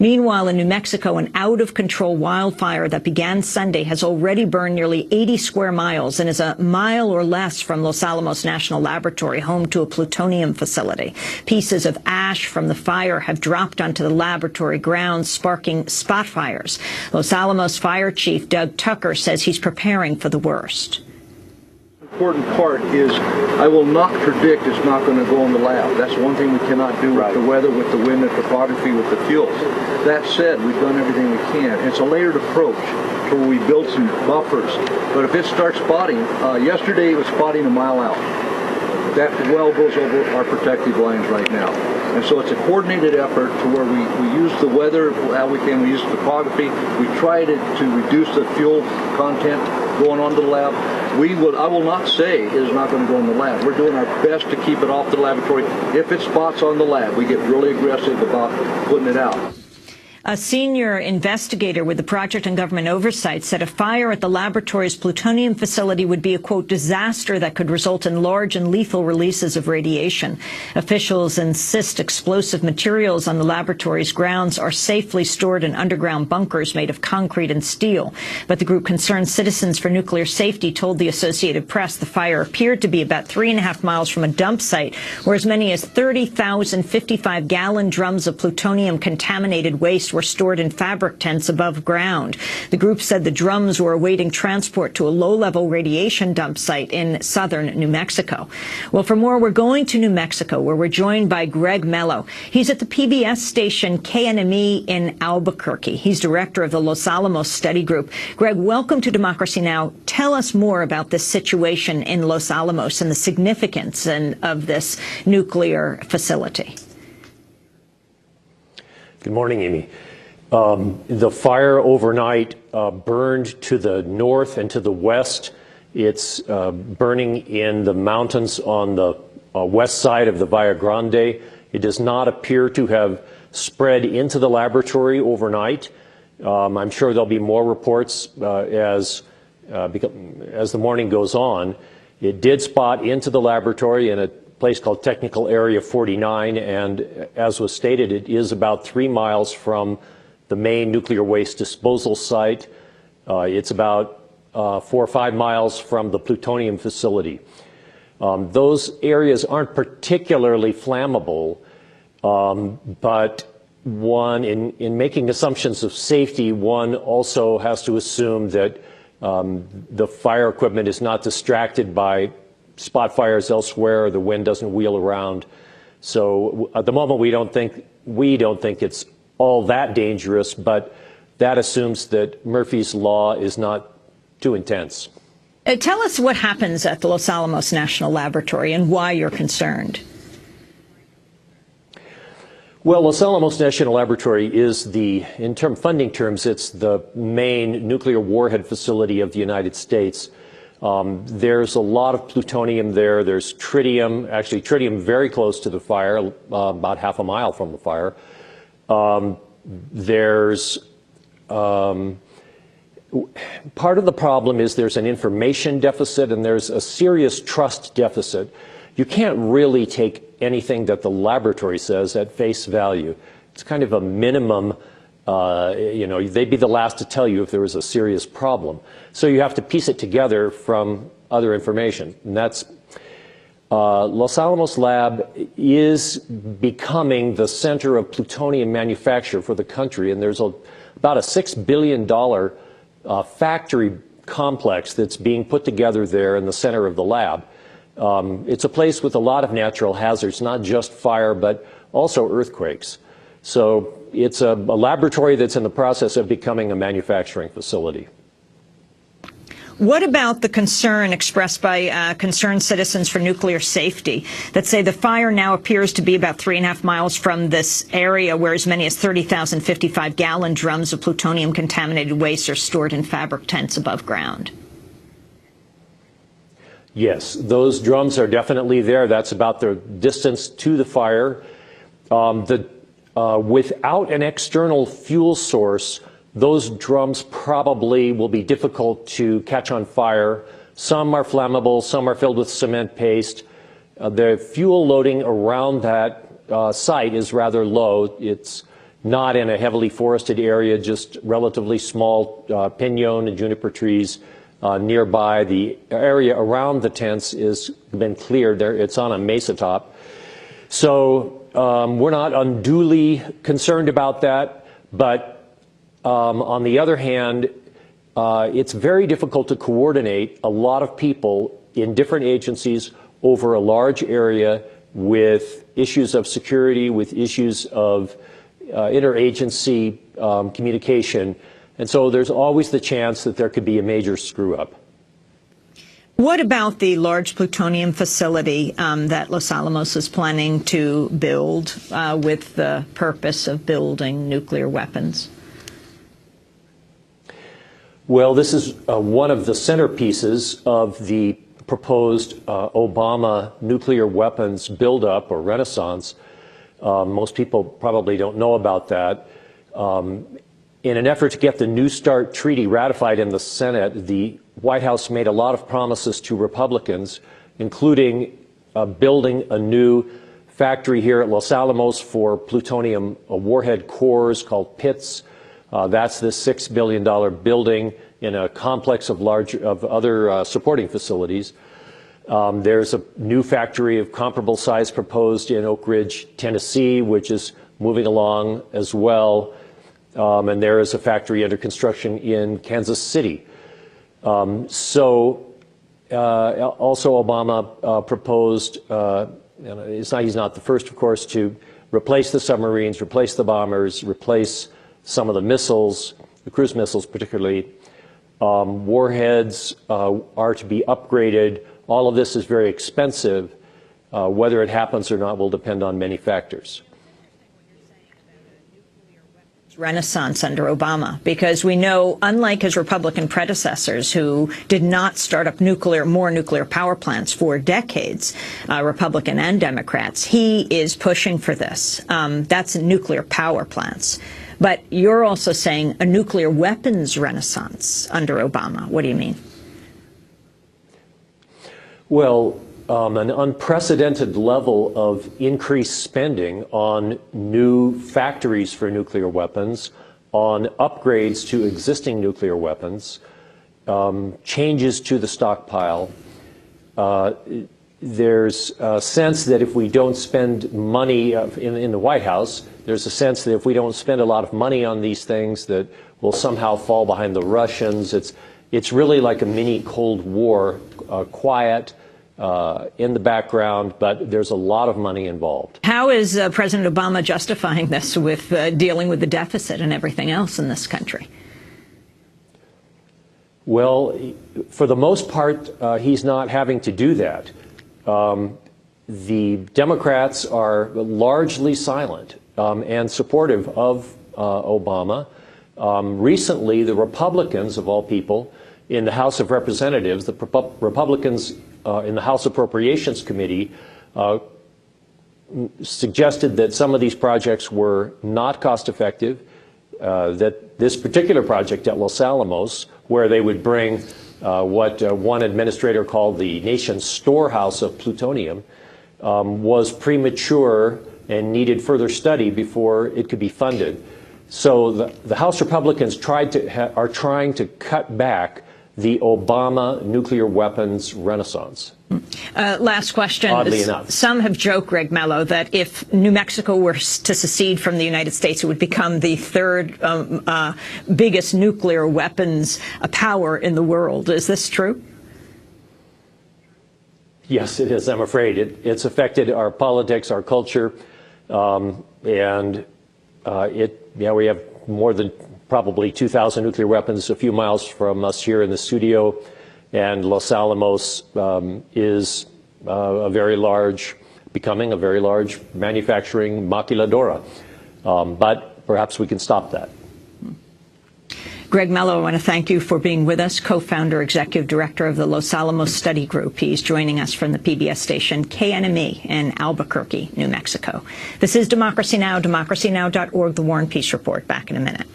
Meanwhile, in New Mexico, an out-of-control wildfire that began Sunday has already burned nearly 80 square miles and is a mile or less from Los Alamos National Laboratory, home to a plutonium facility. Pieces of ash from the fire have dropped onto the laboratory grounds, sparking spot fires. Los Alamos Fire Chief Doug Tucker says he's preparing for the worst. Important part is I will not predict it's not going to go in the lab. That's one thing we cannot do with the weather, with the wind, the topography, with the fuels. That said, we've done everything we can. It's a layered approach to where we build some buffers. But if it starts spotting, yesterday it was spotting a mile out. That well goes over our protective lines right now. And so it's a coordinated effort to where we use the weather how we can, we use topography, we try to reduce the fuel content going on to the lab. I will not say it is not going to go in the lab. We're doing our best to keep it off the laboratory. If it spots on the lab, we get really aggressive about putting it out. A senior investigator with the Project on Government Oversight said a fire at the laboratory's plutonium facility would be a, quote, disaster that could result in large and lethal releases of radiation. Officials insist explosive materials on the laboratory's grounds are safely stored in underground bunkers made of concrete and steel. But the group Concerned Citizens for Nuclear Safety told the Associated Press the fire appeared to be about 3.5 miles from a dump site where as many as 30,000 55-gallon drums of plutonium-contaminated waste were stored in fabric tents above ground. The group said the drums were awaiting transport to a low-level radiation dump site in southern New Mexico. Well, for more, we're going to New Mexico, where we're joined by Greg Mello. He's at the PBS station KNME in Albuquerque. He's director of the Los Alamos Study Group. Greg, welcome to Democracy Now! Tell us more about this situation in Los Alamos and the significance of this nuclear facility. Good morning, Amy. The fire overnight burned to the north and to the west. It's burning in the mountains on the west side of the Valle Grande. It does not appear to have spread into the laboratory overnight. I'm sure there'll be more reports as the morning goes on. It did spot into the laboratory in a place called Technical Area 49, and as was stated, it is about 3 miles from the main nuclear waste disposal site. It's about 4 or 5 miles from the plutonium facility. Those areas aren't particularly flammable, but one, in making assumptions of safety, one also has to assume that the fire equipment is not distracted by spot fires elsewhere, the wind doesn't wheel around. So at the moment, we don't think it's all that dangerous, but that assumes that Murphy's Law is not too intense. Tell us what happens at the Los Alamos National Laboratory and why you're concerned. Well, Los Alamos National Laboratory is in funding terms, it's the main nuclear warhead facility of the United States. There's a lot of plutonium there. There's tritium, actually tritium very close to the fire, about half a mile from the fire. Part of the problem is there's an information deficit and there's a serious trust deficit. You can't really take anything that the laboratory says at face value. It's kind of a minimum. They'd be the last to tell you if there was a serious problem. So you have to piece it together from other information. And that's Los Alamos Lab is becoming the center of plutonium manufacture for the country. And there's about a $6 billion factory complex that's being put together there in the center of the lab. It's a place with a lot of natural hazards, not just fire, but also earthquakes. So it's a laboratory that's in the process of becoming a manufacturing facility. What about the concern expressed by Concerned Citizens for Nuclear Safety that say the fire now appears to be about 3.5 miles from this area where as many as 30,000 55-gallon drums of plutonium-contaminated waste are stored in fabric tents above ground? Yes, those drums are definitely there. That's about the distance to the fire. Without an external fuel source, those drums probably will be difficult to catch on fire. Some are flammable, some are filled with cement paste. The fuel loading around that site is rather low. It's not in a heavily forested area, just relatively small pinon and juniper trees nearby. The area around the tents has been cleared. It's on a mesa top. So we're not unduly concerned about that, but on the other hand, it's very difficult to coordinate a lot of people in different agencies over a large area with issues of security, with issues of interagency communication. And so there's always the chance that there could be a major screw-up. What about the large plutonium facility that Los Alamos is planning to build with the purpose of building nuclear weapons? Well, this is one of the centerpieces of the proposed Obama nuclear weapons buildup or renaissance. Most people probably don't know about that. In an effort to get the New START treaty ratified in the Senate, the White House made a lot of promises to Republicans, including building a new factory here at Los Alamos for plutonium warhead cores called PITs. That's this $6 billion building in a complex of other supporting facilities. There's a new factory of comparable size proposed in Oak Ridge, Tennessee, which is moving along as well. And there is a factory under construction in Kansas City. Also Obama proposed, he's not the first, of course, to replace the submarines, replace the bombers, replace some of the missiles, the cruise missiles particularly. Warheads are to be upgraded. All of this is very expensive. Whether it happens or not will depend on many factors. Renaissance under Obama, because we know, unlike his Republican predecessors who did not start up more nuclear power plants for decades, Republican and Democrats, he is pushing for this. That's nuclear power plants. But you're also saying a nuclear weapons renaissance under Obama. What do you mean? Well, an unprecedented level of increased spending on new factories for nuclear weapons, on upgrades to existing nuclear weapons, changes to the stockpile. There's a sense that if we don't spend money in the White House, there's a sense that if we don't spend a lot of money on these things, that we'll somehow fall behind the Russians. It's really like a mini Cold War, quiet, in the background, but there's a lot of money involved. How is President Obama justifying this with dealing with the deficit and everything else in this country? Well, for the most part, he's not having to do that. The Democrats are largely silent and supportive of Obama. Recently, the Republicans, of all people, in the House of Representatives, the Republicans in the House Appropriations Committee suggested that some of these projects were not cost effective, that this particular project at Los Alamos, where they would bring what one administrator called the nation's storehouse of plutonium, was premature and needed further study before it could be funded. So the House Republicans are trying to cut back the Obama nuclear weapons renaissance. Last question. Oddly enough. Some have joked, Greg Mello, that if New Mexico were to secede from the United States, it would become the third biggest nuclear weapons power in the world. Is this true? Yes, it is, I'm afraid. It's affected our politics, our culture, and we have more than probably 2,000 nuclear weapons a few miles from us here in the studio, and Los Alamos is becoming a very large manufacturing maquiladora. But perhaps we can stop that. Greg Mello, I want to thank you for being with us, co-founder, executive director of the Los Alamos Study Group. He's joining us from the PBS station KNME in Albuquerque, New Mexico. This is Democracy Now!, democracynow.org, The War and Peace Report. Back in a minute.